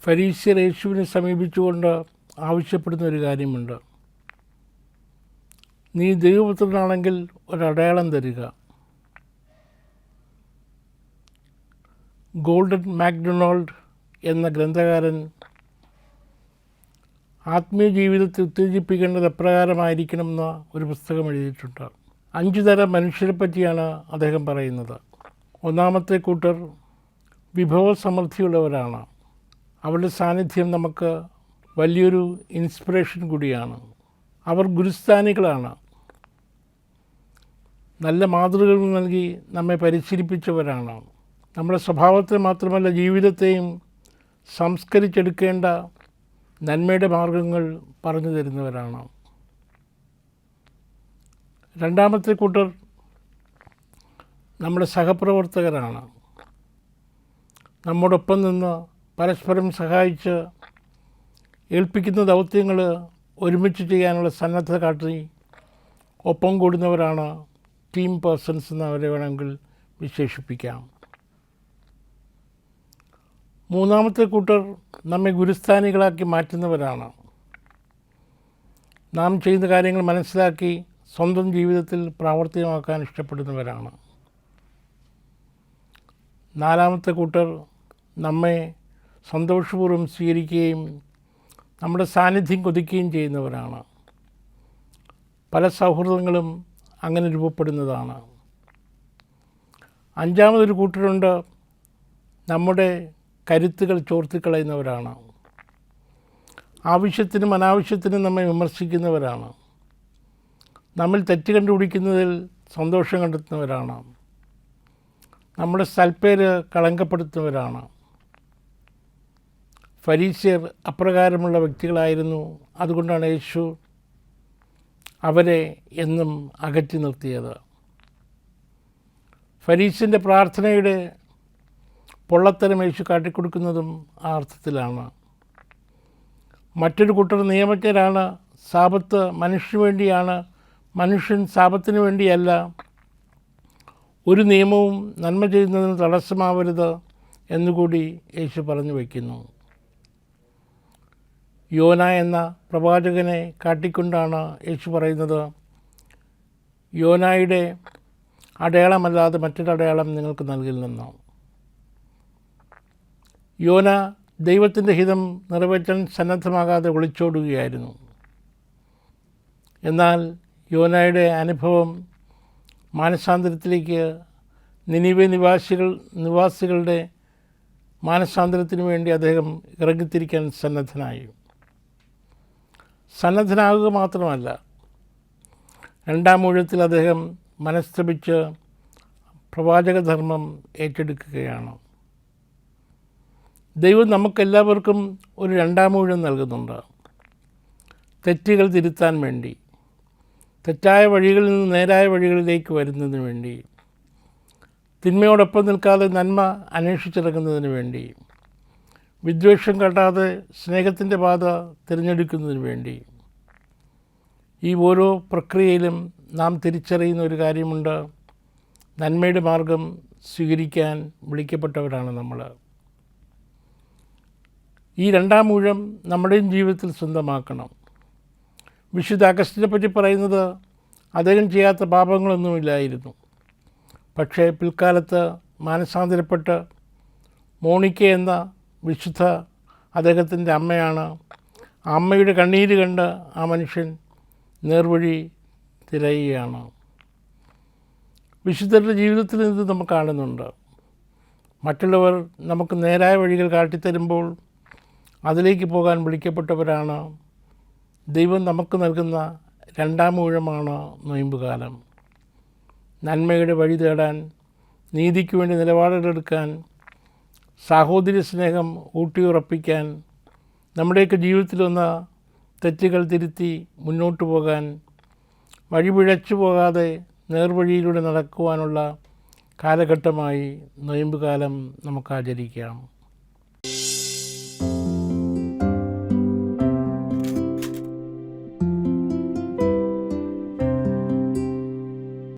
ഫരീസ്യർ യേശുവിനെ സമീപിച്ചുകൊണ്ട് ആവശ്യപ്പെടുന്ന ഒരു കാര്യമുണ്ട്. നീ ദൈവപുത്രനാണെങ്കിൽ ഒരടയാളം തരിക. ഗോൾഡൻ മാക്ഡൊണാൾഡ് എന്ന ഗ്രന്ഥകാരൻ ആത്മീയ ജീവിതത്തെ ഉത്തേജിപ്പിക്കേണ്ടത് എപ്രകാരമായിരിക്കണമെന്ന ഒരു പുസ്തകം എഴുതിയിട്ടുണ്ട്. 5 തരം മനുഷ്യരെ പറ്റിയാണ് അദ്ദേഹം പറയുന്നത്. ഒന്നാമത്തെ കൂട്ടർ വിഭവസമൃദ്ധിയുള്ളവരാണ്. അവരുടെ സാന്നിധ്യം നമുക്ക് വലിയൊരു ഇൻസ്പിറേഷൻ കൂടിയാണ്. അവർ ഗുരുസ്ഥാനികളാണ്. നല്ല മാതൃകകൾ നൽകി നമ്മെ പരിശീലിപ്പിച്ചവരാണ്. നമ്മുടെ സ്വഭാവത്തെ മാത്രമല്ല ജീവിതത്തെയും സംസ്കരിച്ചെടുക്കേണ്ട നന്മയുടെ മാർഗങ്ങൾ പറഞ്ഞു തരുന്നവരാണ്. രണ്ടാമത്തെ കൂട്ടർ നമ്മുടെ സഹപ്രവർത്തകരാണ്. നമ്മോടൊപ്പം നിന്ന് പരസ്പരം സഹായിച്ച് ഏൽപ്പിക്കുന്ന ദൗത്യങ്ങൾ ഒരുമിച്ച് ചെയ്യാനുള്ള സന്നദ്ധത കാട്ടി ഒപ്പം കൂടുന്നവരാണ് ടീം പേഴ്സൺസ് എന്ന് അവരെ വേണമെങ്കിൽ വിശേഷിപ്പിക്കാം. മൂന്നാമത്തെ കൂട്ടർ നമ്മെ ഗുരുസ്ഥാനികളാക്കി മാറ്റുന്നവരാണ്. നാം ചെയ്യുന്ന കാര്യങ്ങൾ മനസ്സിലാക്കി സ്വന്തം ജീവിതത്തിൽ പ്രാവർത്തികമാക്കാൻ ഇഷ്ടപ്പെടുന്നവരാണ്. നാലാമത്തെ കൂട്ടർ നമ്മെ സന്തോഷപൂർവ്വം സ്വീകരിക്കുകയും നമ്മുടെ സാന്നിധ്യം കൊതിക്കുകയും ചെയ്യുന്നവരാണ്. പല സൗഹൃദങ്ങളും അങ്ങനെ രൂപപ്പെടുന്നതാണ്. അഞ്ചാമതൊരു കൂട്ടരുണ്ട്, നമ്മുടെ കരുത്തുകൾ ചോർത്തിക്കളയുന്നവരാണ്. ആവശ്യത്തിനും അനാവശ്യത്തിനും നമ്മെ വിമർശിക്കുന്നവരാണ്. നമ്മൾ തെറ്റ് കണ്ടുപിടിക്കുന്നതിൽ സന്തോഷം കണ്ടെത്തുന്നവരാണ്. നമ്മുടെ സൽപ്പേര് കളങ്കപ്പെടുത്തുന്നവരാണ്. ഫരീസ്യർ അപ്രകാരമുള്ള വ്യക്തികളായിരുന്നു. അതുകൊണ്ടാണ് യേശു അവരെ എന്നും അകറ്റി നിർത്തിയത്. ഫരീസ്യൻ്റെ പ്രാർത്ഥനയുടെ പൊള്ളത്തരം യേശു കാട്ടിക്കൊടുക്കുന്നതും ആ അർത്ഥത്തിലാണ്. മറ്റൊരു കൂട്ടർ നിയമജ്ഞരാണ്. സാബത്ത് മനുഷ്യന് വേണ്ടിയാണ്, മനുഷ്യൻ സാബത്തിന് വേണ്ടിയല്ല. ഒരു നിയമവും നന്മ ചെയ്യുന്നതിന് തടസ്സമാവരുത് എന്നുകൂടി യേശു പറഞ്ഞു വയ്ക്കുന്നു. യോന എന്ന പ്രവാചകനെ കാട്ടിക്കൊണ്ടാണ് യേശു പറയുന്നത്, യോനായുടെ അടയാളമല്ലാതെ മറ്റൊരടയാളം നിങ്ങൾക്ക് നൽകില്ലെന്നോ. യോന ദൈവത്തിൻ്റെ ഹിതം നിറവേറ്റാൻ സന്നദ്ധമാകാതെ ഒളിച്ചോടുകയായിരുന്നു. എന്നാൽ യോനയുടെ അനുഭവം മാനസാന്തരത്തിലേക്ക്, നിനിവെ നിവാസികളുടെ മാനസാന്തരത്തിന് വേണ്ടി അദ്ദേഹം ഇറങ്ങിത്തിരിക്കാൻ സന്നദ്ധനാകുക മാത്രമല്ല, 2-ാം ഊഴത്തിൽ അദ്ദേഹം മനസ്തപിച്ച് പ്രവാചകധർമ്മം ഏറ്റെടുക്കുകയാണ്. ദൈവം നമുക്കെല്ലാവർക്കും ഒരു 2-ാം ഊഴം നൽകുന്നുണ്ട്. തെറ്റുകൾ തിരുത്താൻ വേണ്ടി, തെറ്റായ വഴികളിൽ നിന്ന് നേരായ വഴികളിലേക്ക് വരുന്നതിന് വേണ്ടി, തിന്മയോടൊപ്പം നിൽക്കാതെ നന്മ അന്വേഷിച്ചിറങ്ങുന്നതിന് വേണ്ടി, വിദ്വേഷം കാട്ടാതെ സ്നേഹത്തിൻ്റെ പാത തിരഞ്ഞെടുക്കുന്നതിന് വേണ്ടി. ഈ ഓരോ പ്രക്രിയയിലും നാം തിരിച്ചറിയുന്ന ഒരു കാര്യമുണ്ട്, നന്മയുടെ മാർഗം സ്വീകരിക്കാൻ വിളിക്കപ്പെട്ടവരാണ് നമ്മൾ. ഈ 2-ാം ഊഴം നമ്മുടെയും ജീവിതത്തിൽ സ്വന്തമാക്കണം. വിശുദ്ധ അഗസ്റ്റിനെ പറ്റി പറയുന്നത്, അദ്ദേഹം ചെയ്യാത്ത പാപങ്ങളൊന്നുമില്ലായിരുന്നു. പക്ഷേ പിൽക്കാലത്ത് മാനസാന്തരപ്പെട്ട് മോണിക്ക എന്ന വിശുദ്ധ അദ്ദേഹത്തിൻ്റെ അമ്മയാണ്. ആ അമ്മയുടെ കണ്ണീര് കണ്ട് ആ മനുഷ്യൻ നേർവഴി തിരയുകയാണ്. വിശുദ്ധരുടെ ജീവിതത്തിൽ ഇത് നമുക്ക് കാണുന്നുണ്ട്. മറ്റുള്ളവർ നമുക്ക് നേരായ വഴികൾ കാട്ടിത്തരുമ്പോൾ അതിലേക്ക് പോകാൻ വിളിക്കപ്പെട്ടവരാണ്. ദൈവം നമുക്ക് നൽകുന്ന 2-ാം ഊഴമാണ് നൊയമ്പുകാലം. നന്മയുടെ വഴി തേടാൻ, നീതിക്ക് വേണ്ടി നിലപാടുകളെടുക്കാൻ, സാഹോദര്യ സ്നേഹം ഊട്ടിയുറപ്പിക്കാൻ, നമ്മുടെയൊക്കെ ജീവിതത്തിൽ വന്ന തെറ്റുകൾ തിരുത്തി മുന്നോട്ട് പോകാൻ, വഴിപിഴച്ചു പോകാതെ നേർവഴിയിലൂടെ നടക്കുവാനുള്ള കാലഘട്ടമായി നൊയമ്പുകാലം നമുക്ക് ആചരിക്കാം.